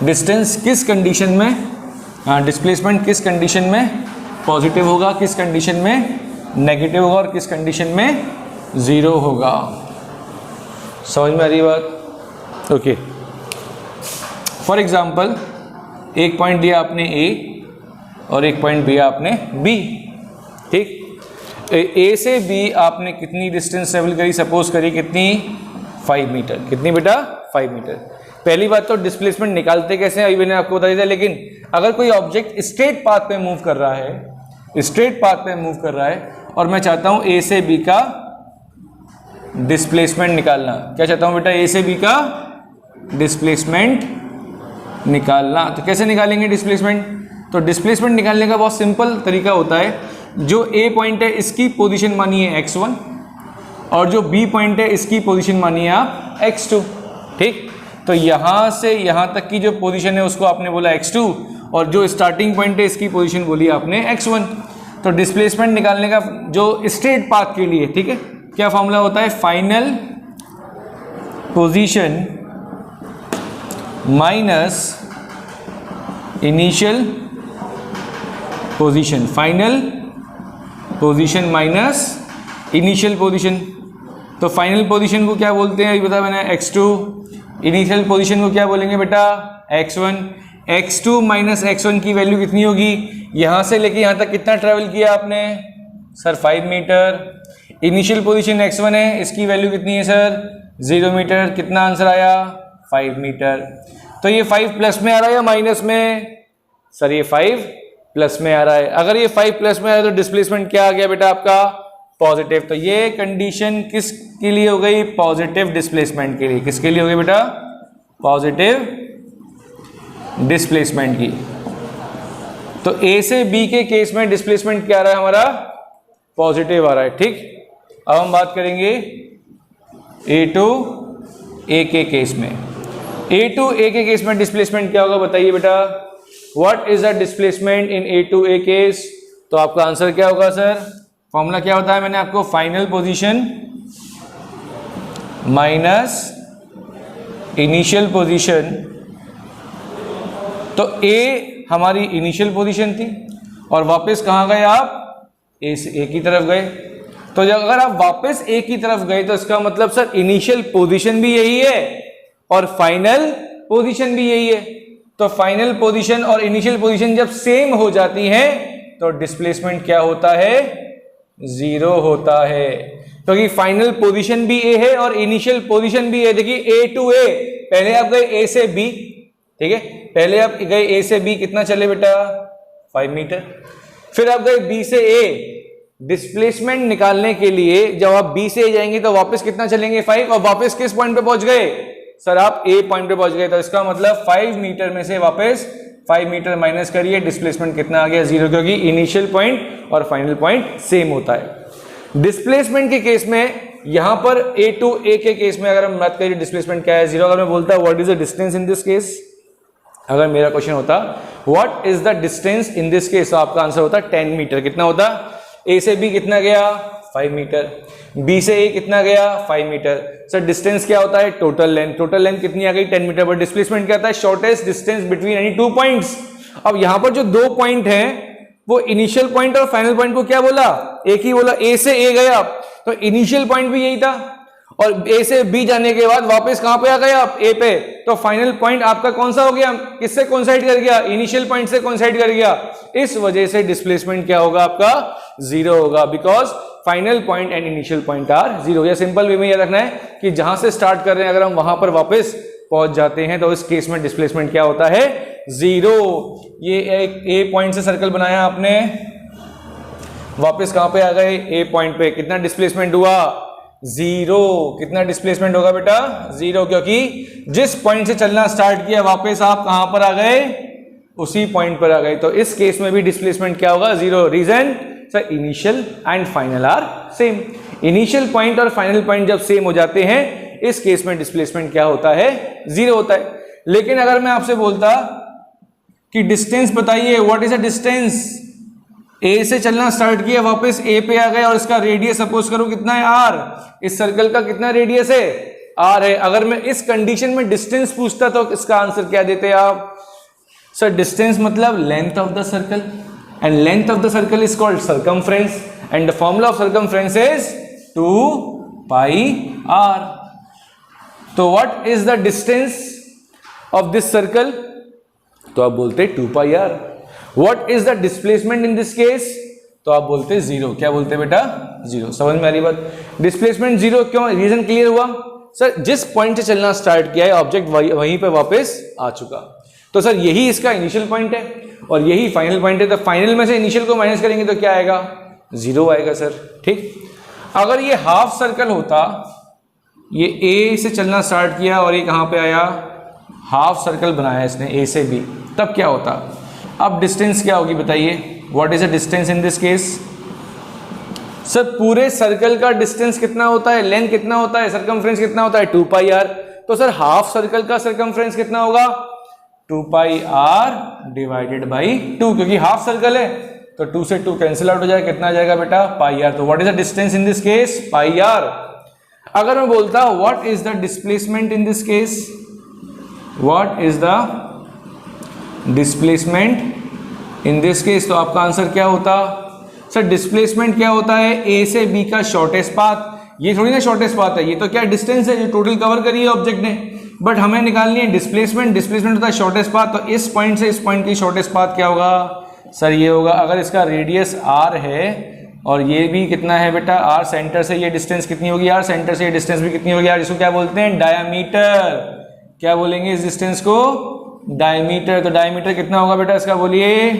डिस्टेंस किस कंडीशन में, डिस्प्लेसमेंट किस कंडीशन में पॉजिटिव होगा, किस कंडीशन में नेगेटिव होगा और किस कंडीशन में जीरो होगा। समझ में आ रही बात, ओके। फॉर एग्जाम्पल एक पॉइंट दिया आपने ए और एक पॉइंट दिया आपने बी, ठीक। ए से बी आपने कितनी डिस्टेंस ट्रेवल करी, सपोज करी कितनी, 5 मीटर। कितनी बेटा, 5 मीटर। पहली बात तो डिस्प्लेसमेंट निकालते कैसे हैं अभी मैंने आपको बता दिया, लेकिन अगर कोई ऑब्जेक्ट स्ट्रेट पाथ पे मूव कर रहा है स्ट्रेट पाथ पे मूव कर रहा है और मैं चाहता हूं ए से बी का डिस्प्लेसमेंट निकालना। क्या चाहता हूं बेटा? ए से बी का डिस्प्लेसमेंट निकालना। तो कैसे निकालेंगे डिस्प्लेसमेंट? तो डिस्प्लेसमेंट निकालने का बहुत सिंपल तरीका होता है। जो ए पॉइंट है इसकी पोजीशन मानिए x1 और जो बी पॉइंट है इसकी पोजीशन मानिए आप x2। ठीक, तो यहां से यहां तक की जो पोजीशन है उसको आपने बोला x2 और जो स्टार्टिंग पॉइंट है इसकी पोजीशन बोली आपने x1। तो डिस्प्लेसमेंट निकालने का जो स्ट्रेट पाथ के लिए, ठीक है, क्या फॉर्मूला होता है? Final position minus initial position, final position minus initial position. तो फाइनल पोजीशन को क्या बोलते हैं? ये बताया मैंने, x2। इनिशियल पोजीशन को क्या बोलेंगे बेटा? x1। x2 माइनस x1 की वैल्यू कितनी होगी? यहां से लेके यहां तक कितना ट्रेवल किया आपने? Sir 5 metre. Initial position x1 है, इसकी वैल्यू कितनी है सर? 0 मीटर। कितना आंसर आया? 5 मीटर। तो ये 5 प्लस में आ रहा है या माइनस में? सर ये 5 प्लस में आ रहा है। अगर ये 5 प्लस में आ रहा है तो डिस्प्लेसमेंट क्या आ गया बेटा आपका? पॉजिटिव। तो ये कंडीशन किसके लिए हो गई? पॉजिटिव डिस्प्लेसमेंट के लिए। किसके लिए हो गई बेटा? पॉजिटिव डिस्प्लेसमेंट की। तो ए से बी के केस में डिस्प्लेसमेंट क्या आ रहा है हमारा? पॉजिटिव आ रहा है। ठीक, अब हम बात करेंगे ए टू ए के केस में। ए टू ए के केस में डिस्प्लेसमेंट क्या होगा बताइए बेटा? What is the displacement in A to A case? तो आपका आंसर क्या होगा सर? फॉर्मूला क्या होता है? मैंने आपको final position minus initial position. तो ए हमारी इनिशियल पोजीशन थी और वापस कहाँ गए आप? ए से ए की तरफ गए। तो जब अगर आप वापस ए की तरफ गए तो इसका मतलब सर इनिशियल पोजीशन भी यही है और फाइनल पोजीशन भी यही है। तो फाइनल पोजीशन और इनिशियल पोजीशन जब सेम हो जाती हैं तो डिस्प्लेसमेंट क्या होता है? 0 होता है, क्योंकि फाइनल पोजीशन भी ए है और इनिशियल पोजीशन भी है। देखिए ए टू ए, पहले आप गए ए से बी, ठीक है, पहले आप गए ए से बी, कितना चले बेटा? 5 मीटर। फिर आप गए बी से ए। डिस्प्लेसमेंट निकालने के लिए जब आप बी से ए जाएंगे तो वापस कितना चलेंगे? 5। और वापस किस पॉइंट पे पहुंच गए सर? आप ए पॉइंट पे पहुंच गए। तो इसका मतलब 5 मीटर में से वापस 5 मीटर माइनस करिए, डिस्प्लेसमेंट कितना आ गया? 0, क्योंकि इनिशियल पॉइंट और फाइनल पॉइंट सेम होता है। डिस्प्लेसमेंट के केस में यहां पर ए टू ए के केस में अगर हम बात करें डिस्प्लेसमेंट क्या है? 0। अगर मैं बोलता what is the distance in this case, अगर मेरा क्वेश्चन होता what is the distance in this case, तो आपका आंसर होता 10 मीटर। कितना होता? ए से बी कितना गया? 5 मीटर। बी से ए कितना गया? 5 मीटर। सर डिस्टेंस क्या होता है? Total length. टोटल लेंथ कितनी आ गई? 10 मीटर। पर डिस्प्लेसमेंट क्या होता है? Shortest distance between any 2 points. अब यहां पर जो 2 पॉइंट हैं वो इनिशियल पॉइंट और फाइनल पॉइंट को क्या बोला? एक ही बोला। ए से ए गया तो इनिशियल पॉइंट भी यही था और ए से बी जाने के बाद वापस कहां पे आ गए आप? ए पे। तो फाइनल पॉइंट आपका कौन सा हो गया? किससे कोइंसाइड कर गया? इनिशियल पॉइंट से कोइंसाइड कर गया। इस वजह से डिस्प्लेसमेंट क्या होगा आपका? 0 होगा, because final point and initial point are 0। या सिंपल वे में यह रखना है कि जहां से स्टार्ट कर रहे हैं अगर हम वहां पर वापस पहुंच जाते हैं तो इस केस में डिस्प्लेसमेंट क्या होता है? 0। ये एक ए पॉइंट से सर्कल बनाया आपने, वापस कहां पे आ गए? ए पॉइंट पे। कितना डिस्प्लेसमेंट हुआ? 0। कितना डिस्प्लेसमेंट होगा बेटा? 0, क्योंकि जिस पॉइंट से चलना स्टार्ट किया वापस आप कहां पर आ गए? उसी पॉइंट पर आ गए। तो इस केस में भी डिस्प्लेसमेंट क्या होगा? 0। Reason sir initial and final are same. Initial point और फाइनल पॉइंट जब सेम हो जाते हैं इस केस में डिस्प्लेसमेंट क्या होता है? 0 होता है। लेकिन अगर मैं आपसे बोलता कि डिस्टेंस बताइए, व्हाट इज द डिस्टेंस? ए से चलना स्टार्ट किया वापस ए पे आ गए और इसका रेडियस सपोज करो कितना है? r। इस सर्कल का कितना रेडियस है? r है। अगर मैं इस कंडीशन में डिस्टेंस पूछता तो इसका आंसर क्या देते आप? सर डिस्टेंस मतलब length of the circle and length of the circle is called circumference and the formula of circumference is 2 pi r। तो what is the distance of this circle? तो आप बोलते 2 पाई r। What is the displacement in this case? तो आप बोलते 0। क्या बोलते बेटा? 0। समझ में आ रही बात? डिस्प्लेसमेंट 0 क्यों? रीजन क्लियर हुआ? सर जिस पॉइंट से चलना स्टार्ट किया है ऑब्जेक्ट वहीं पे वापस आ चुका। तो सर यही इसका इनिशियल पॉइंट है और यही फाइनल पॉइंट है, तो फाइनल में से इनिशियल को माइनस करेंगे तो क्या आएगा, 0 आएगा सर। ठीक, अगर ये हाफ सर्कल होता, ये ए से चलना स्टार्ट किया और ये कहाँ पे आया, हाफ सर्कल बनाया इसने ए से बी, तब क्या होता। अब डिस्टेंस क्या होगी बताइए, what is the distance in this case. Sir पूरे सर्कल का डिस्टेंस कितना होता है, लेंथ कितना होता है, सर्कमफ्रेंस कितना होता है, 2 पाई आर। तो सर हाफ सर्कल का सर्कमफ्रेंस कितना होगा, 2 पाई आर डिवाइडेड बाई 2, क्योंकि हाफ सर्कल है तो 2 से 2 कैंसिल आउट हो जाएगा, कितना आ जाएगा बेटा, पाई आर। तो what is the distance in this case, pi r. अगर मैं बोलता what is the displacement in this case, what is the displacement in this case, तो आपका आंसर क्या होता। सर डिस्प्लेसमेंट क्या होता है, ए से बी का शॉर्टेस्ट पाथ। ये थोड़ी ना शॉर्टेस्ट पाथ है, ये तो क्या डिस्टेंस है जो टोटल कवर करी है ऑब्जेक्ट ने, बट हमें निकालनी है डिस्प्लेसमेंट। डिस्प्लेसमेंट होता है शॉर्टेस्ट पाथ, तो इस पॉइंट से इस पॉइंट की शॉर्टेस्ट पाथ क्या होगा सर, ये होगा। अगर इसका रेडियस आर है और ये भी कितना है बेटा, आर सेंटर से ये डिस्टेंस कितनी होगी, आर सेंटर से ये डिस्टेंस भी कितनी होगी, यार इसको क्या बोलते हैं, डायामीटर। क्या बोलेंगे इस डिस्टेंस को, डायमीटर। तो डायमीटर कितना होगा बेटा इसका, बोलिए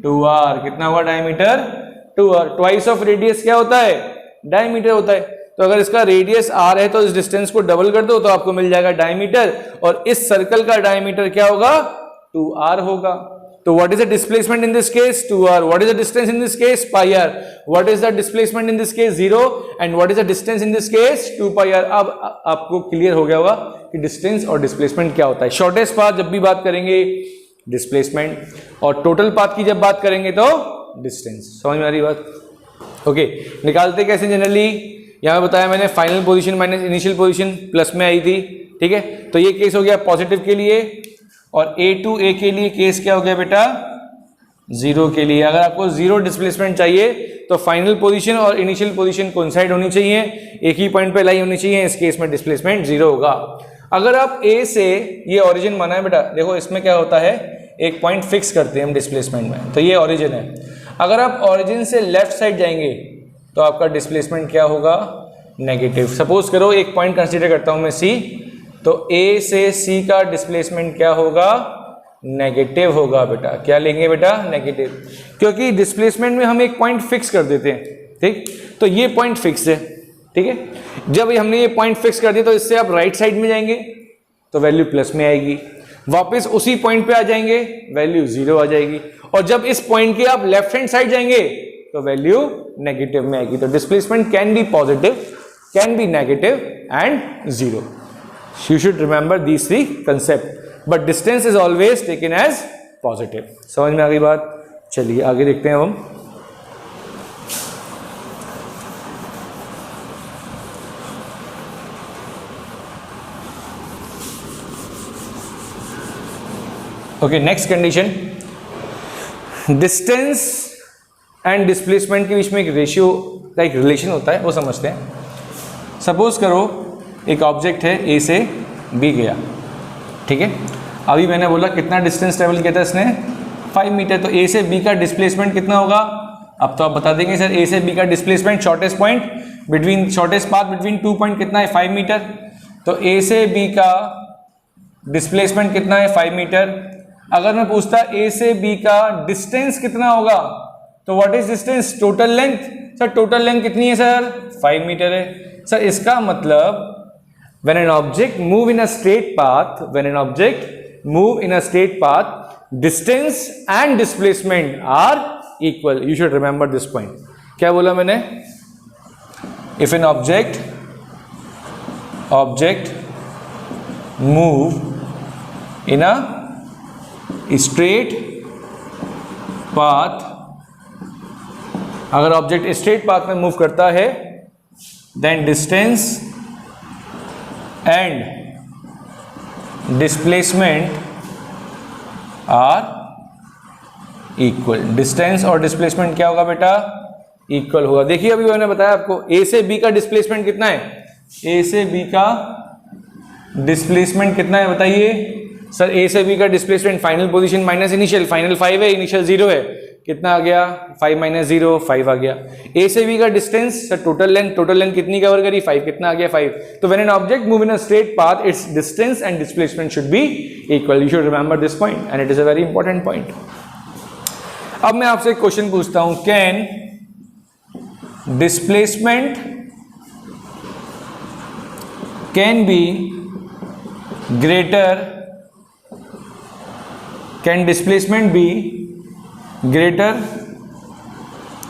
2r। कितना होगा diameter, 2r। Twice of radius क्या होता है, डायमीटर होता है। तो अगर इसका रेडियस r है तो इस डिस्टेंस को डबल कर दो तो आपको मिल जाएगा डायमीटर, और इस सर्कल का डायमीटर क्या होगा, 2r होगा। तो what is the displacement in this case, 2r। What is the distance in this case, pi r। What is the displacement in this case, 0, and what is the distance in this case, 2 pi r। अब आपको क्लियर हो गया होगा कि डिस्टेंस और डिस्प्लेसमेंट क्या होता है। शॉर्टेस्ट पाथ जब भी बात करेंगे डिस्प्लेसमेंट, और टोटल पाथ की जब बात करेंगे तो डिस्टेंस। समझ में आ रही बात, ओके। निकालते कैसे जनरली, यहाँ बताया मैंने final position minus initial position plus में आई थी, ठीक है। तो ये केस हो गया पॉजिटिव के लिए, और ए टू ए के लिए केस क्या हो गया बेटा, 0 के लिए। अगर आपको 0 डिस्प्लेसमेंट चाहिए तो फाइनल पोजीशन और इनिशियल पोजीशन कोइंसाइड होनी चाहिए, एक ही पॉइंट पे लाई होनी चाहिए, इस केस में डिस्प्लेसमेंट 0 होगा। अगर आप ए से ये ओरिजिन माना है बेटा, देखो इसमें क्या होता है, एक पॉइंट फिक्स करते हैं हम डिस्प्लेसमेंट में, तो ये ओरिजिन है। अगर आप ओरिजिन से लेफ्ट साइड जाएंगे तो आपका डिस्प्लेसमेंट क्या होगा, नेगेटिव। सपोज करो एक पॉइंट कंसीडर करता हूं मैं सी, तो ए से सी का डिस्प्लेसमेंट क्या होगा, नेगेटिव होगा बेटा। क्या लेंगे बेटा, नेगेटिव, क्योंकि डिस्प्लेसमेंट में हम एक पॉइंट फिक्स कर देते हैं, ठीक। तो ये पॉइंट फिक्स है, ठीक है। जब हमने ये पॉइंट फिक्स कर दिया तो इससे आप राइट साइड में जाएंगे तो वैल्यू प्लस में आएगी, वापस उसी पॉइंट पे आ जाएंगे वैल्यू 0 आ जाएगी, और जब इस पॉइंट के आप लेफ्ट हैंड साइड जाएंगे तो वैल्यू नेगेटिव में आएगी। तो displacement can be positive, can be negative and 0। You should remember these 3 concept, but distance is always taken as positive. समझ में आ गई बात, चलिए आगे देखते हैं हम। Okay, next condition, distance and displacement के बीच में एक रेशियो का एक रिलेशन होता है, वो समझते हैं। सपोज करो एक ऑब्जेक्ट है ए से बी गया, ठीक है। अभी मैंने बोला कितना डिस्टेंस ट्रेवल किया था इसने, 5 मीटर। तो ए से बी का डिस्प्लेसमेंट कितना होगा, अब तो आप बता देंगे सर ए से बी का displacement shortest point between, shortest path between 2 point कितना है, 5 मीटर। तो ए से बी का डिस्प्लेसमेंट कितना है, 5 मीटर। अगर मैं पूछता ए से बी का डिस्टेंस कितना होगा, तो what is distance, total length. Sir total length कितनी है सर, 5 मीटर है। सर इसका मतलब when an object move in a straight path, when an object move in a straight path, distance and displacement are equal. You should remember this point. क्या बोला मैंने, if an object move in a straight path, अगर ऑब्जेक्ट स्ट्रेट पाथ में मूव करता है, then distance and displacement are equal. Distance और डिस्प्लेसमेंट क्या होगा बेटा, इक्वल होगा। देखिए अभी मैंने बताया आपको ए से बी का डिस्प्लेसमेंट कितना है, ए से बी का डिस्प्लेसमेंट कितना है बताइए। सर ए से बी का displacement final position minus initial, final 5 है, इनिशियल 0 है, कितना आ गया 5 माइनस 0 5 आ गया। ए से बी का डिस्टेंस सर टोटल लेंथ कितनी कवर करी 5, कितना आ गया 5। तो when an object move in a straight path it's distance and displacement should be equal. You should remember this point and it is a very important point. अब मैं आपसे एक क्वेश्चन पूछता हूं, can displacement can be greater, can displacement be greater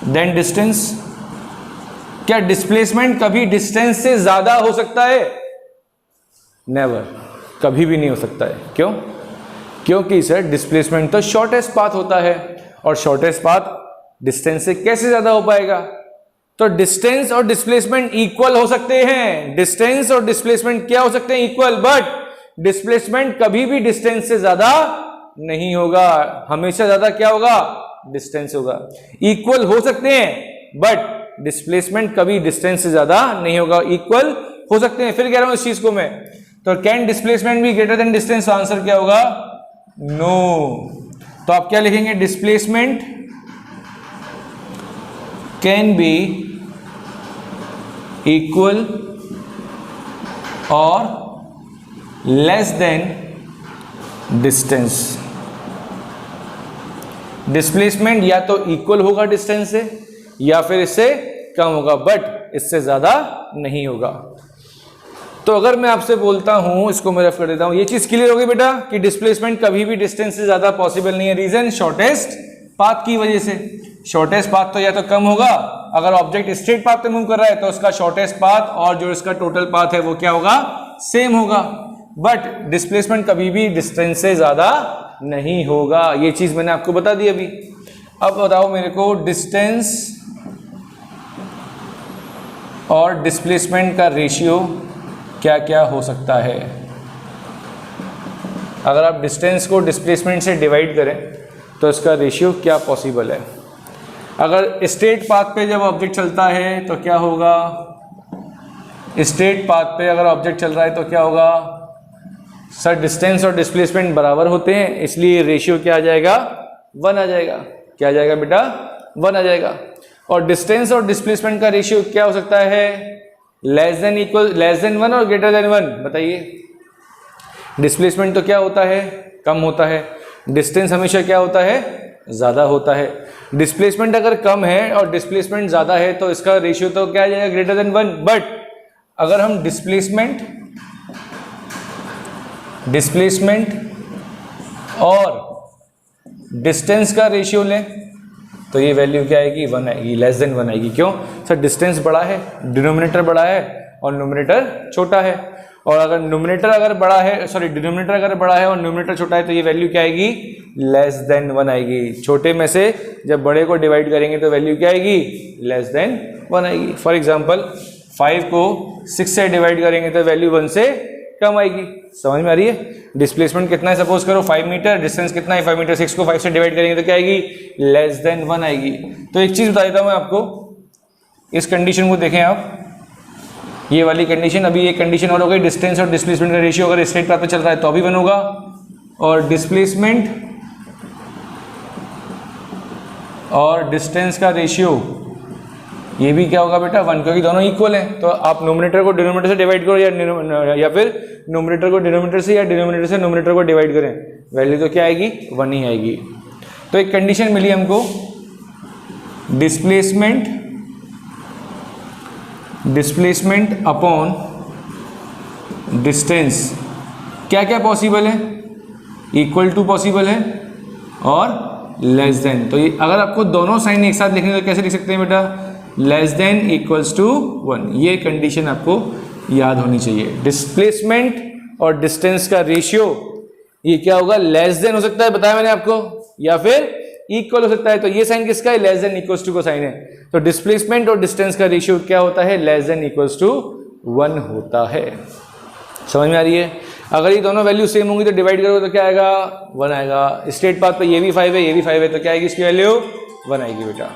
than distance? क्या डिस्प्लेसमेंट कभी डिस्टेंस से ज्यादा हो सकता है? नेवर, कभी भी नहीं हो सकता है। क्यों? क्योंकि सर डिस्प्लेसमेंट तो शॉर्टेस्ट पाथ होता है और शॉर्टेस्ट पाथ डिस्टेंस से कैसे ज्यादा हो पाएगा? तो डिस्टेंस और डिस्प्लेसमेंट इक्वल हो सकते हैं, डिस्टेंस और डिस्प्लेसमेंट क्या हो सकते हैं? इक्वल, बट डिस्प्लेसमेंट कभी भी डिस्टेंस से ज्यादा नहीं होगा, हमेशा ज्यादा क्या होगा? डिस्टेंस होगा। इक्वल हो सकते हैं बट डिस्प्लेसमेंट कभी डिस्टेंस से ज्यादा नहीं होगा, इक्वल हो सकते हैं। फिर कह रहा हूं इस चीज को मैं, तो कैन डिस्प्लेसमेंट भी ग्रेटर देन डिस्टेंस? आंसर क्या होगा? नो। तो आप क्या लिखेंगे? डिस्प्लेसमेंट कैन बी इक्वल और लेस देन डिस्टेंस। डिस्प्लेसमेंट या तो इक्वल होगा डिस्टेंस से या फिर इससे कम होगा, बट इससे ज्यादा नहीं होगा। तो अगर मैं आपसे बोलता हूं, इसको मैं रेफ कर देता हूं, ये चीज क्लियर होगी बेटा कि डिस्प्लेसमेंट कभी भी डिस्टेंस से ज्यादा पॉसिबल नहीं है। रीजन शॉर्टेस्ट पाथ की वजह से। शॉर्टेस्ट पाथ तो या तो कम होगा, अगर ऑब्जेक्ट स्ट्रेट पाथ पे मूव कर रहा है तो उसका शॉर्टेस्ट पाथ और जो इसका टोटल पाथ है वो क्या होगा? सेम होगा। बट डिस्प्लेसमेंट कभी भी डिस्टेंस से ज्यादा नहीं होगा, ये चीज मैंने आपको बता दी अभी। अब बताओ मेरे को डिस्टेंस और डिस्प्लेसमेंट का रेशियो क्या क्या हो सकता है? अगर आप डिस्टेंस को डिस्प्लेसमेंट से डिवाइड करें तो इसका रेशियो क्या पॉसिबल है? अगर स्ट्रेट पाथ पे जब ऑब्जेक्ट चलता है तो क्या होगा? स्ट्रेट पाथ पे अगर ऑब्जेक्ट चल रहा है तो क्या होगा? सर डिस्टेंस और डिस्प्लेसमेंट बराबर होते हैं, इसलिए रेशियो क्या आ जाएगा? 1 आ जाएगा। क्या आ जाएगा बेटा? 1 आ जाएगा। और डिस्टेंस और डिस्प्लेसमेंट का रेशियो क्या हो सकता है? Less than equal, less than 1 और ग्रेटर देन 1? बताइए। डिस्प्लेसमेंट तो क्या होता है? कम होता है। डिस्टेंस हमेशा क्या होता है? ज्यादा होता है। डिस्प्लेसमेंट अगर कम है और डिस्प्लेसमेंट ज्यादा है तो इसका रेशियो तो क्या आ जाएगा? Greater than 1। बट अगर हम डिस्प्लेसमेंट और डिस्टेंस का रेशियो लें तो ये वैल्यू क्या आएगी? 1 आएगी, लेस देन 1 आएगी। क्यों? सर डिस्टेंस बड़ा है, डिनोमिनेटर बड़ा है और न्यूमरेटर छोटा है। और अगर न्यूमरेटर अगर बड़ा है, सॉरी डिनोमिनेटर अगर बड़ा है और न्यूमरेटर छोटा है तो ये वैल्यू क्या आएगी? लेस देन 1 आएगी। छोटे में से जब बड़े को डिवाइड करेंगे तो वैल्यू क्या आएगी? लेस देन 1 आएगी। फॉर एग्जाम्पल 5 को 6 से डिवाइड करेंगे तो वैल्यू 1 से कम आएगी। समझ में आ रही है? डिस्प्लेसमेंट कितना है? सपोज करो 5 मीटर, डिस्टेंस कितना है? 5 मीटर। 6 को 5 से डिवाइड करेंगे तो क्या आएगी? लेस देन 1 आएगी। तो एक चीज बता देता हूं मैं आपको, इस कंडीशन को देखें आप, ये वाली कंडीशन, अभी एक कंडीशन और हो गई, डिस्टेंस और डिस्प्लेसमेंट का रेशियो अगर स्ट्रेट पाथ पे चल रहा है तो अभी 1 होगा, और डिस्प्लेसमेंट और डिस्टेंस का रेशियो ये भी क्या होगा बेटा? 1, क्योंकि दोनों इक्वल हैं। तो आप नोमिनेटर को डिनोमिनेटर से डिवाइड करो या फिर नोमिनेटर को डिनोमिनेटर से या डिनोमिनेटर से नोमिनेटर को डिवाइड करें, वैल्यू तो क्या आएगी? 1 ही आएगी। तो एक कंडीशन मिली हमको, डिस्प्लेसमेंट अपॉन डिस्टेंस क्या क्या पॉसिबल है? इक्वल टू पॉसिबल है और लेस देन। तो ये अगर आपको दोनों साइन एक साथ लिखने तो कैसे लिख सकते हैं बेटा? Less than equals to 1। ये कंडीशन आपको याद होनी चाहिए। डिस्प्लेसमेंट और डिस्टेंस का रेशियो ये क्या होगा? लेस देन हो सकता है, बताया मैंने आपको, या फिर इक्वल हो सकता है। तो ये साइन किसका है? लेस देन इक्वल्स टू का साइन है। तो डिस्प्लेसमेंट और डिस्टेंस का रेशियो क्या होता है? लेस देन इक्वल्स टू 1 होता है। समझ में आ रही है? अगर ये दोनों वैल्यू सेम होंगी तो डिवाइड करोगे तो क्या आएगा? 1 आएगा। स्ट्रेट पाथ पे ये भी 5 है, ये भी 5 है, तो क्या आएगी इसकी वैल्यू? 1 आएगी बेटा।